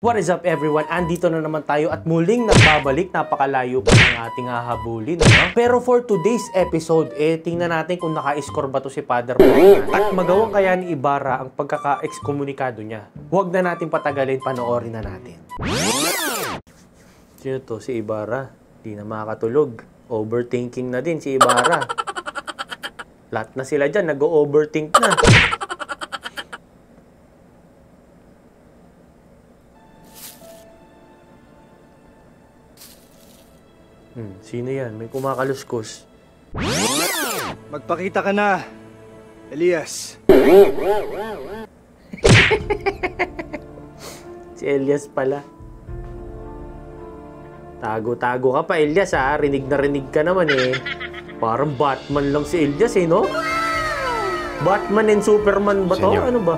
What is up everyone? Andito na naman tayo at muling nagbabalik. Napakalayo pa ng ating hahabulin. No? Pero for today's episode, tingnan natin kung naka-score ba to si Father Paul. At magawang kaya ni Ibarra ang pagkaka-exkomunikado niya. Huwag na natin patagalin, panoorin na natin. Sino to? Si Ibarra. Di na makakatulog. Overthinking na din si Ibarra. Lahat na sila dyan, nag-overthink na. Sino yan? May kumakaluskos. Magpakita ka na, Elias. Si Elias pala. Tago-tago ka pa, Elias ha. Rinig na rinig ka naman eh. Parang Batman lang si Elias eh, no? Batman and Superman ba to? Senyor. Ano ba?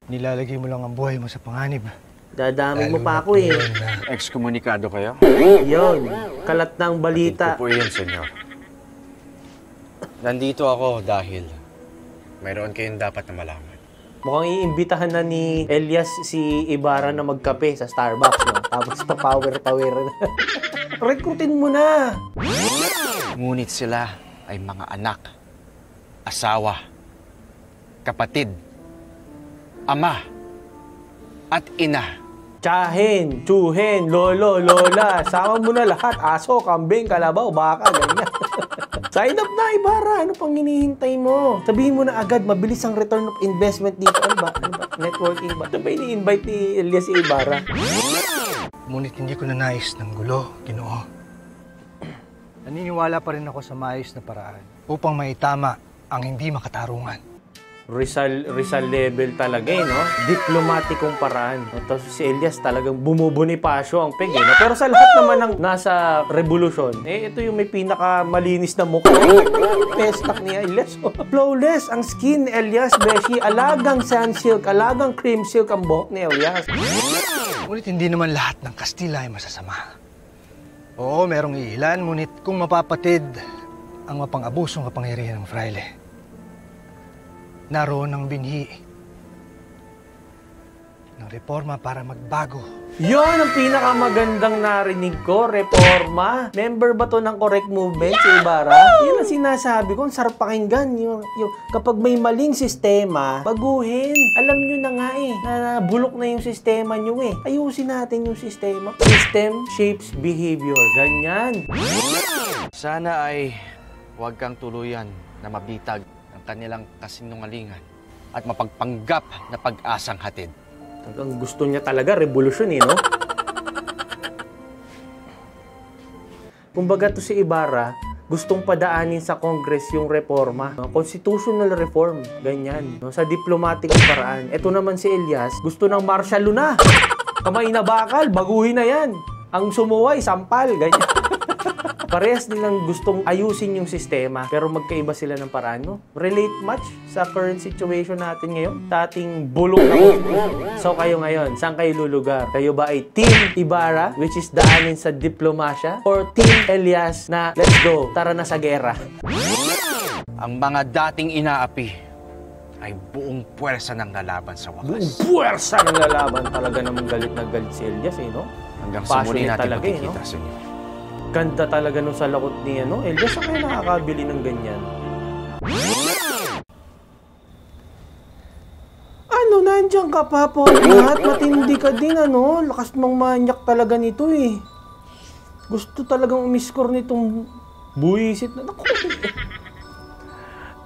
Nilalagay mo lang ang buhay mo sa panganib. Dadamig mo pa ako eh. Exkomunikado kayo? Yun. Kalat na ang balita. Ito po yan, senyor. Nandito ako dahil mayroon kayong dapat na malaman. Mukhang iimbitahan na ni Elias si Ibarra na magkape sa Starbucks, no? Tapos pa-power na. Rekrutin mo na! Ngunit sila ay mga anak, asawa, kapatid, ama, at ina. Tsahin, tsuhin, lolo, lola. Sama mo na lahat. Aso, kambing, kalabaw, baka, ganyan. Sign up na, Ibarra. Ano pang hinihintay mo? Sabihin mo na agad, mabilis ang return of investment dito. Ano ba? Networking ba? Ano ba ini-invite ni Elias si Ibarra? Ngunit hindi ko na nais ng gulo, Ginoo. Naniniwala pa rin ako sa maayos na paraan upang maitama ang hindi makatarungan. Rizal level talaga eh, no? Diplomatikong paraan. Tapos si Elias talagang bumubunipasyo ang peg eh, no? Pero sa lahat naman ng nasa revolusyon, ito yung may pinakamalinis na mukha. Pestak ni Elias. Flawless ang skin ni Elias, beshi. Alagang sand silk, alagang cream silk ang buhok ni Elias. Ngunit hindi naman lahat ng Kastila ay masasama. Oo, merong iilan, ngunit kung mapapatid ang mapang-abusong kapangyarihan ng fraile, naroon ang binhi ng reforma para magbago. Yon ang pinakamagandang narinig ko, reforma. Member ba to ng correct movement si Ibarra? Yan ang sinasabi ko, ang sarap pakinggan. Yung kapag may maling sistema, baguhin. Alam nyo na nga eh, na bulok na yung sistema nyo eh. Ayusin natin yung sistema. System shapes behavior. Ganyan. Sana ay huwag kang tuluyan na mabitag ng kanilang kasinungalingan at mapagpanggap na pag-asang hatid. Hanggang gusto niya talaga, revolusyon eh, no? Kumbaga to si Ibarra, gustong padaanin sa Congress yung reforma. No? Constitutional reform, ganyan. No? Sa diplomatikong paraan. Ito naman si Elias, gusto ng martial law na. Kamay na bakal, baguhin na yan. Ang sumuway, sampal, ganyan. Parehas nilang gustong ayusin yung sistema, pero magkaiba sila ng paraan, no? Relate much sa current situation natin ngayon? Sa ating bulok na So kayo ngayon, saan kayo lulugar? Kayo ba ay Team Ibarra, which is daanin sa diplomasya? Or Team Elias na, let's go, tara na sa gera? Ang mga dating inaapi ay buong puwersa ng lalaban sa wakas. Buong puwersa ng lalaban. Talaga namang galit na galit si Elias, eh, no? Hanggang sa muli natin talaga, makikita, no? senyor. Ganda talaga nung sa lakot ni Elias, saan kayo nakakabili ng ganyan? Ano, nandiyan ka pa po lahat? Matindi ka din, ano? Lakas mong manyak talaga nito eh. Gusto talagang umiscore nitong buwisit na. Naku,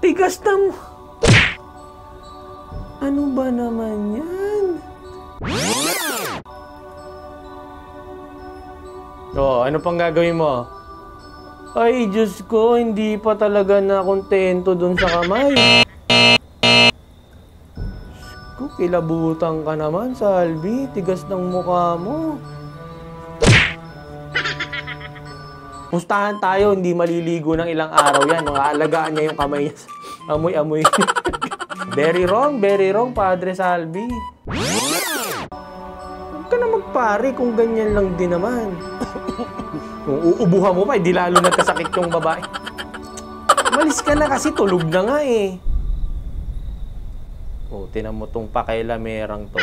tigas ng... Ano ba naman yan? Oh, ano pang gagawin mo? Ay, Diyos ko, hindi pa talaga na kontento dun sa kamay. Ko, kilabutan ka naman, Salvi. Tigas ng mukha mo. Pustahan tayo, hindi maliligo ng ilang araw yan. Alagaan niya yung kamay niya. Amoy-amoy. Very wrong, Padre Salvi. Huwag ka na magpare kung ganyan lang din naman. Kung uubuhan mo pa, di lalo nagkasakit yung babae. Malis ka na kasi tulog na nga eh. Oh, tinan mo tong pakailamerang to.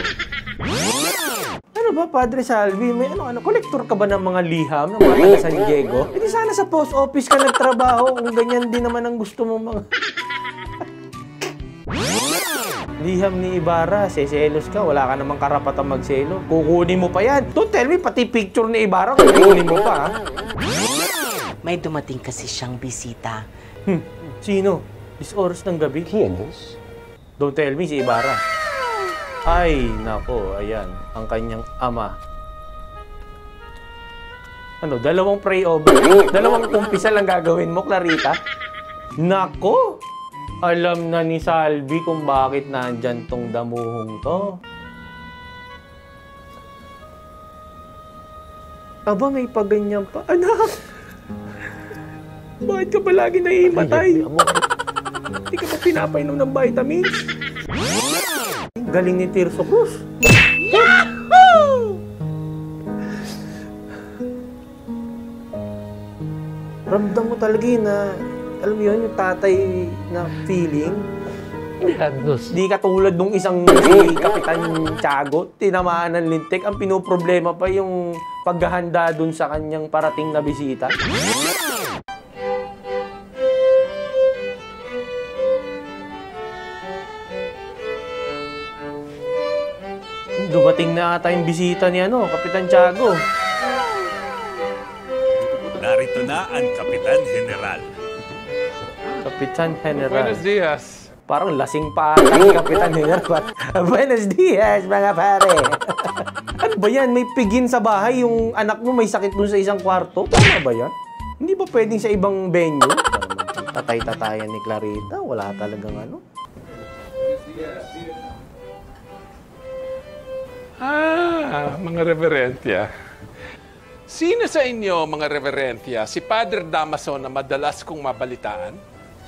Ano ba, Padre Salvi? May collector ka ba ng mga liham ng mga taga San Diego? Hindi sana sa post office ka nagtrabaho kung ganyan din naman ang gusto mo mga... Liham ni Ibarra, seselos ka, wala ka namang karapatang magselo. Kukunin mo pa yan. Don't tell me, pati picture ni Ibarra, kukunin mo pa, ha? May dumating kasi siyang bisita. Sino? This oras ng gabi? Yes. Don't tell me, si Ibarra. Ay, nako, ayan, ang kanyang ama. Ano, dalawang pray over? Dalawang kumpisal ang gagawin mo, Clarita? Nako! Alam na ni Salvi kung bakit nandyan tong damuhong to. Aba, may paganyan pa. Anak! Bakit ka ba lagi naiimatay? Hindi ka ba pinapainom ng vitamins? Galing ni Tirso Cruz. Yahoo! Ramdam mo talaga na, alam mo yun, yung tatay na feeling. Di katulad nung isang si Kapitan Tiago, tinamaan ng lintik. Ang pinoproblema pa yung paghahanda dun sa kanyang parating na bisita. Dumating na ata yung bisita ni Kapitan Tiago. Narito na ang Kapitan General. Kapitan General. Buenos dias. Parang lasing pa ata si Kapitan General. Buenos dias, mga pare. Ano ba yan? May pigin sa bahay. Yung anak mo may sakit dun sa isang kwarto. Tama ba yan? Hindi ba pwedeng sa ibang venue? Tatay-tatayan ni Clarita. Wala talagang Mga reverentya. Sino sa inyo, mga reverentya, si Padre Damaso na madalas kong mabalitaan?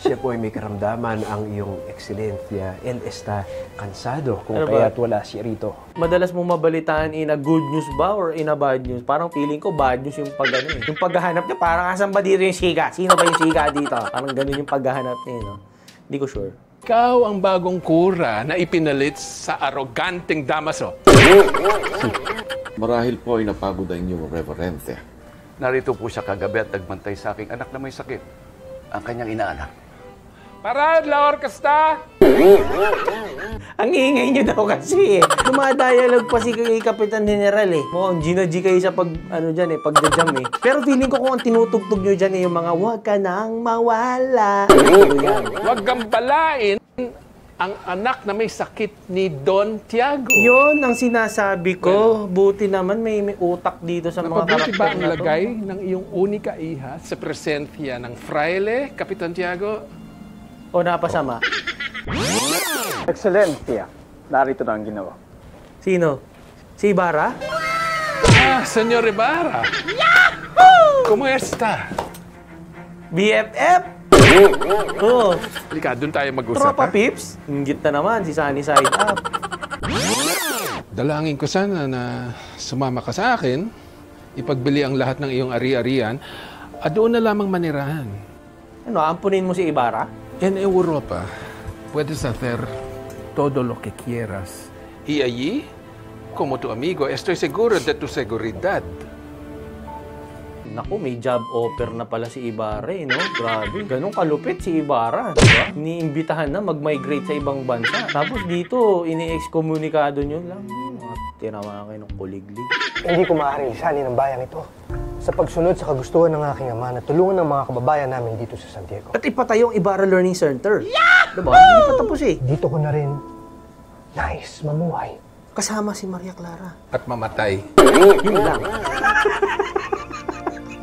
Siya po ay may karamdaman ang iyong ekselensya and está cansado kung Ano ba? kaya't wala siya rito. Madalas mo mabalitaan in a good news ba or in a bad news? Parang feeling ko bad news yung yung paghahanap niya. Parang asan ba dito yung siga? Sino ba yung siga dito? Parang ganun yung paghahanap niya, Hindi ko sure. Ikaw ang bagong kura na ipinalit sa aroganteng Damaso. Marahil po ay napagod ang inyong reverensya. Narito po siya kagabi at nagbantay sa aking anak na may sakit. Ang kanyang inaanak. Parad la orkesta! Ang ingay niyo daw kasi Dumadialog pa si Kapitan General Mukhang Gina G kayo sa pagdajam Pero feeling ko kung ang tinutugtog niyo dyan yung mga wag ka nang mawala. Huwag kang balain ang anak na may sakit ni Don Tiago. Yun ang sinasabi ko. Buti naman may utak dito sa mga Napabuti karakter ba ang na to. lagay ng iyong unika iha sa presensya ng fraile, Kapitan Tiago? O napasama? Ekselencia, narito na ang ginawa. Sino? Si Ibarra? Senyor Ibarra. Yahoo! Kumusta? BFF? Oo. Halika, doon tayo mag-usap. Tropa Pips? Inggit na naman si Sunny Side Up. Dalangin ko sana na sumama ka sa akin, ipagbili ang lahat ng iyong ari-arian, at doon na lamang manirahan. Ampunin mo si Ibarra? En Europa, puedes hacer todo lo que quieras. Y allí, como tu amigo, estoy seguro de tu seguridad. Naku, may job offer na pala si Ibarra Grabe, ganun kalupit si Ibarra, di ba? Iniimbitahan na mag-migrate sa ibang bansa. Tapos dito, ini-excommunicado nyo lang. Tinawa kayo ng kuliglig. Hindi ko maaaring lisanin ang bayang ito sa pagsunod sa kagustuhan ng aking ama na tulungan ng mga kababayan namin dito sa San Diego. At ipatayo ang Ibarra Learning Center. Diba? Hindi pa tapos Dito ko na rin nais mamuhay. Kasama si Maria Clara. At mamatay. Yun lang.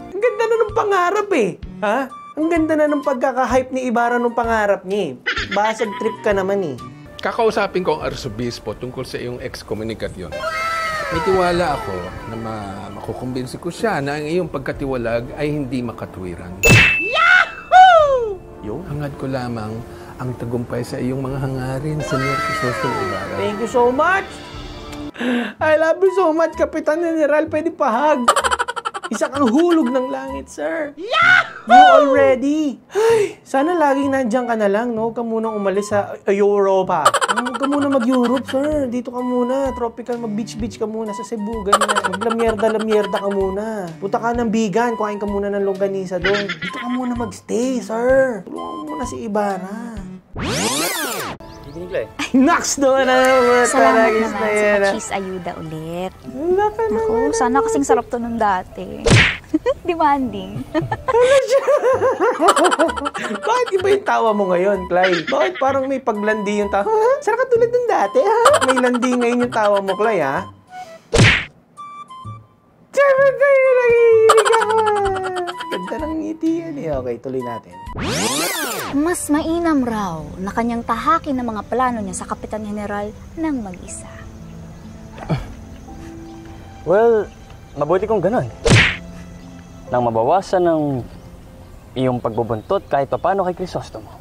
Ang ganda na ng pangarap Ha? Ang ganda na ng pagkaka-hype ni Ibarra ng pangarap niya Basag trip ka naman Kakausapin ko ang arsobispo tungkol sa iyong excommunicatyon. May tiwala ako na makukumbinsi ko siya na ang iyong pagkatiwalag ay hindi makatwiran. Yahoo! Yun. Hangad ko lamang ang tagumpay sa iyong mga hangarin, Senyor Crisóstomo Ibarra. Thank you so much! I love you so much, Kapitan General. Pwede pahag. Isa kang hulog ng langit, sir. You already. Ay, sana laging nandiyan ka na lang, no? Huwag ka munang umalis sa Europa. Huwag ka muna mag-Europe, sir. Dito ka muna. Tropical, mag-beach-beach ka muna sa Cebu, ganyan. Mag-lamyerda ka muna. Punta ka ng Bigan, kuhain ka muna ng longganisa doon. Dito ka muna mag-stay, sir. Tulungan mo muna si Ibarra. Naks doon na naman. Salamat naman sa cheese ayuda ulit. Naku, sana kasing sarap to nung dati. Demanding. Bakit iba yung tawa mo ngayon, Clay? Bakit parang may paglandi yung tawa? Sana ka tulad ng dati, ha? May landi ngayon yung tawa mo, Clay, ha? Siyempre tayo nakikinig ako. Ganda ng ngiti yan, eh. Okay, tuloy natin. Mas mainam raw na kanyang tahakin ang mga plano niya sa Kapitan General ng mag-isa. Well, mabuti kung ganun. Nang mabawasan ng iyong pagbubuntot kahit paano kay Crisostomo.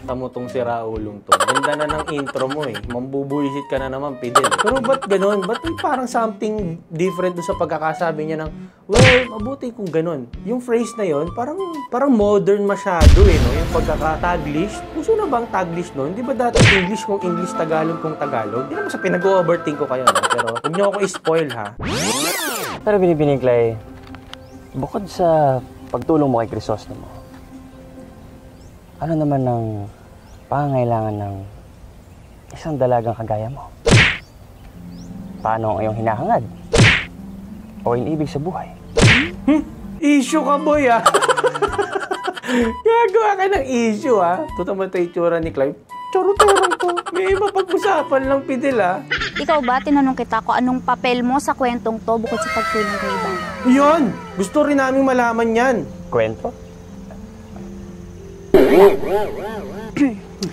Tamo tong si Raulong to. Ganda na ng intro mo, eh. Mambubuisit ka na naman, Fidel. Pero ba't ganun? Ba't may parang something different doon sa pagkakasabi niya ng, well, mabuti kung ganun. Yung phrase na yon parang modern masyado, eh, no? Yung pagkaka-Taglish. Gusto na bang Taglish nun? Di ba dati English kung English, Tagalog kung Tagalog? Di naman sa pinag-overthink ko kayo, no? Pero huwag niyo ako i-spoil, ha? Pero Binibining Clay, bukod sa pagtulong mo kay Crisostomo, ano naman ang pangangailangan ng isang dalagang kagaya mo? Paano ang iyong hinahangad? O inibig sa buhay? Issue ka, boy, ha? Gagawa ka ng issue, ha? Tutama tayo itsura ni Clive. Choroterong to. May iba pag-usapan lang, Fidel, ha? Ikaw ba, tinanong kita kung anong papel mo sa kwentong to bukod sa pagtulong kay Ibarra? Yun! Gusto rin namin malaman yan. Kwento?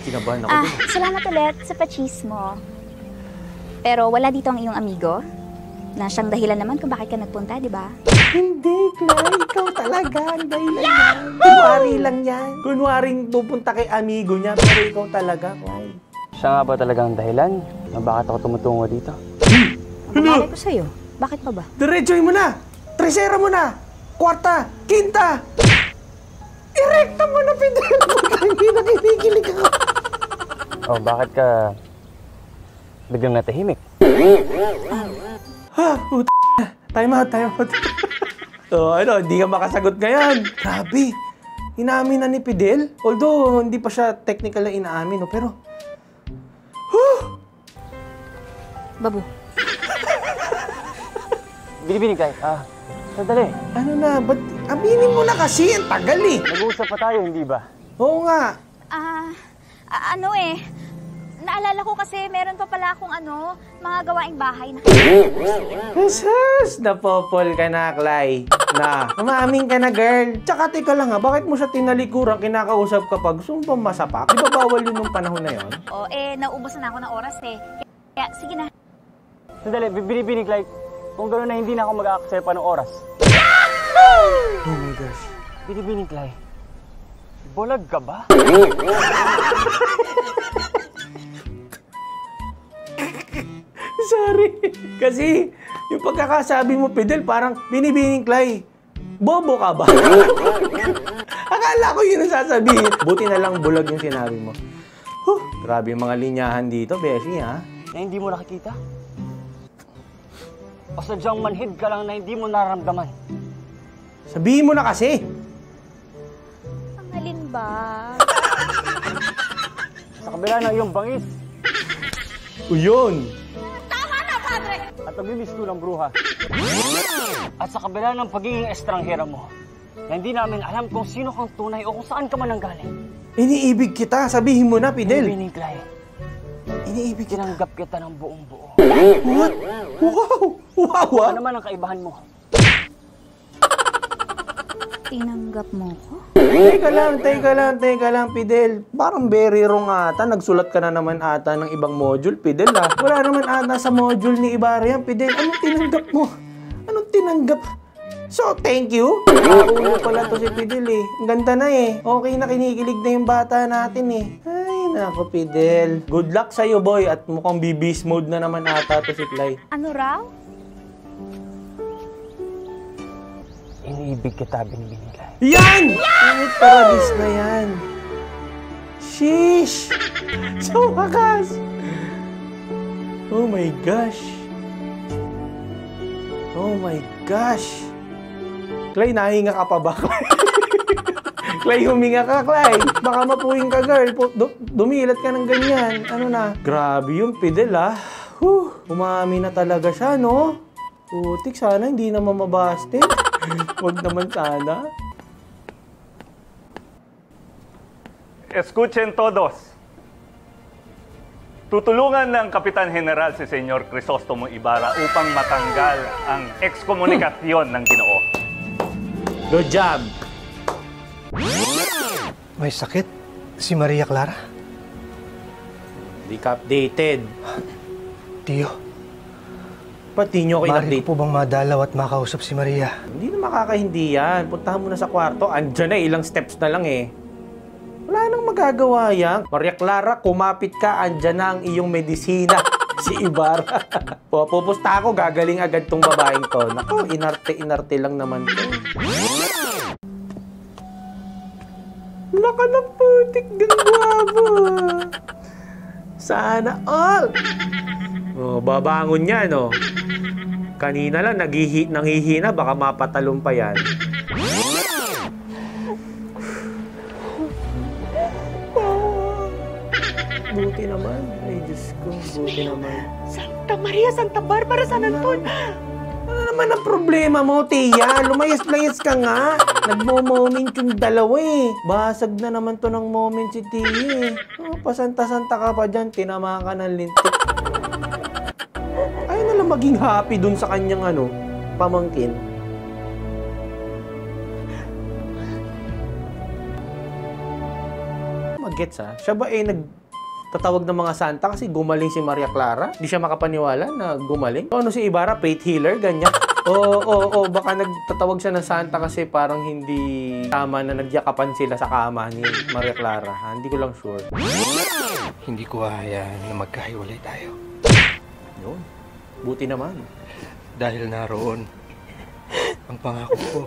Kinabahan ako. Salamat ulit sa pa-cheese mo. Pero wala dito ang iyong amigo? Na siyang dahilan naman kung bakit ka nagpunta, di ba? Hindi, Clay. Ikaw talaga ang dahilan yan. Kunwari lang yan. Kunwaring pupunta kay amigo niya, pero ikaw talaga, Clay. Siya nga ba talagang dahilan na bakit ako tumutungo dito? Ang ko sa'yo. Bakit pa ba? Diretsoy mo na! Tresera mo na! Kwarta! Quinta! Irekta mo na, Fidel! Hindi na kinikilig ako. Oh, bakit ka biglang natahimik? Ha? Time out. So, hindi ka makasagot ngayon. Grabe. Inaamin na ni Fidel. Although, hindi pa siya technical na inaamin, no? Pero, Babu. Binibining Clay, sandali. ano na? Ba't aminin mo na kasi? Ang tagal, eh. Nag-uusap pa tayo, hindi ba? Oo nga. Naalala ko kasi meron pa pala akong mga gawaing bahay na Jesus! Napopol ka na, Clay. Na, umaamin ka na, girl. Tsaka teka lang, bakit mo siya tinalikuran, kinakausap kapag gusto mo pa masapak? Di ba bawal yun nung panahon na yon? Naubos na ako ng oras eh. Kaya, sige na. Sandali, Binibining Clay, kung gano'n na hindi na ako mag-aaksepa ng oras. Oh my gosh. Binibining Clay, bulag ka ba? Sorry. Kasi, yung pagkakasabi mo, Fidel, parang Binibining Clay. Bobo ka ba? Akala ko yun ang sasabihin. Buti na lang bulag yung sinabi mo. Grabe yung mga linyahan dito, Beshi, ha? Na hindi mo nakikita? O sadyang manhid ka lang na hindi mo nararamdaman? Sabihin mo na kasi. Ang halin ba? Sa kabila ng iyong bangis Yun. at naglilisto ng bruha. At sa kabila ng pagiging estranghera mo, na hindi namin alam kung sino kang tunay o kung saan ka man nanggaling. Iniibig kita. Sabihin mo na, Fidel. Binibining Clay, Iniibig kita. tinanggap kita ng buong buo. What? Wow! Wow, Ano naman ang kaibahan mo? Tinanggap mo ko? Teka lang, Fidel. Parang very wrong ata. Nagsulat ka na naman ata ng ibang module, Fidel, ha? Wala naman ata sa module ni Ibarra yan, Fidel. Anong tinanggap mo? Anong tinanggap? So, thank you. Ulo pala to si Fidel, eh. Ang ganda na, eh. Okay na, kinikilig na yung bata natin, eh. Ay, nako, Fidel. Good luck sa'yo, boy. At mukhang BB's mode na naman ata to si Clay. Ano raw? iniibig kita, Binibinilay. Yan! Ay, paradis na yan. Sheesh! Sa wakas! Oh my gosh! Oh my gosh! Clay, nahinga ka pa ba, Clay? Clay, huminga ka, Clay. Baka mapuwing ka, girl. Dumilat ka ng ganyan. Ano na? Grabe yung Fidel, ah. Umami na talaga siya, no? Putik, sana hindi naman mabaste. Huwag naman sana. Escuchen todos. Tutulungan ng Kapitan General si Senyor Crisostomo Ibarra upang matanggal ang ekskomunikasyon ng Ginoo. Good job! May sakit si Maria Clara? Hindi ka updated. Tiyo, Pati nyo kayo maaari po bang madalaw at makausap si Maria? Hindi na makakahindi yan. Puntahan mo na sa kwarto. Andyan na, ilang steps na lang eh. Wala nang magagawa yan. Maria Clara, kumapit ka. Andyan na ang iyong medisina. Si Ibarra. Pupusta ako, gagaling agad tong babaeng to. Naku, inarte-inarte lang naman to. Naka ng putik, gangwabo. Sana all. Oh, babangon yan, oh. Kanina lang, nanghihina, baka mapatalon pa yan. Buti naman. Ay, Diyos ko, buti naman. Santa Maria, Santa Barbara, San Anton. Ano naman ang problema mo, Tia? Lumayas-layas ka nga. Nagmo-moment yung dalawa eh. Basag na naman to ng moment si Tia eh. Oh, pasanta-santa ka pa dyan, tinama ka ng lintik. Ayaw na lang maging happy dun sa kanyang pamangkin. Mag-gets ha? Siya ba nagtatawag ng mga santa kasi gumaling si Maria Clara? Di siya makapaniwala na gumaling? O ano si Ibarra? Faith healer? Ganyan? Oo, baka nagtatawag siya ng santa kasi parang hindi tama na nagyakapan sila sa kama ni Maria Clara. Ha? Hindi ko lang sure. Hindi ko hayaan na magkahiwalay tayo. Yun. Buti naman. Dahil naroon ang pangako ko.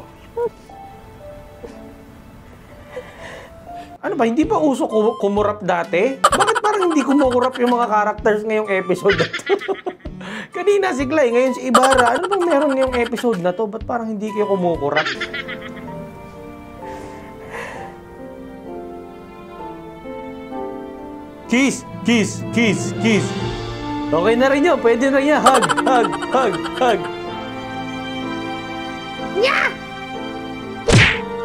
Ano ba, hindi ba uso kumurap dati? Bakit parang hindi kumukurap yung mga characters ngayong episode na to? Kanina si Clay, ngayon si Ibarra. Ano bang meron ngayong episode na to? Ba't parang hindi kayo kumukurap? Kiss! Kiss! Kiss! Kiss! Okay na rin yun. Pwede na yan. Hug! Hug! Hug! Hug! Nya!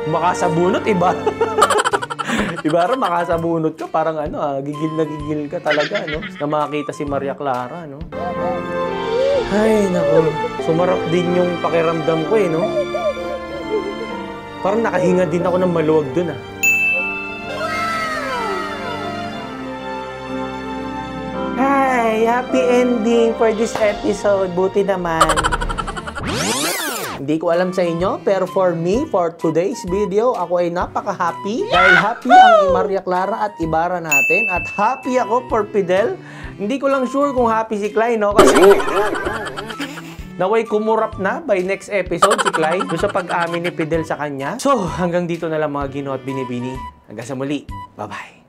Makasabunot, Ibarra. Ibarra, makasabunot ka. Parang gigil na gigil ka talaga, no? Na makakita si Maria Clara, no? Ay, naku. Sumarap din yung pakiramdam ko, no? Parang nakahinga din ako ng maluwag dun, Hi! Happy ending for this episode. Buti naman. Hindi ko alam sa inyo, pero for me, for today's video, ako ay napaka-happy. Dahil happy ang Maria Clara at Ibarra natin. At happy ako for Fidel. Hindi ko lang sure kung happy si Clay, no? Kasi naway kumurap na by next episode si Clay doon sa pag-amin ni Fidel sa kanya. So, hanggang dito na lang mga Ginoo at Binibini. Hanggang sa muli. Bye-bye.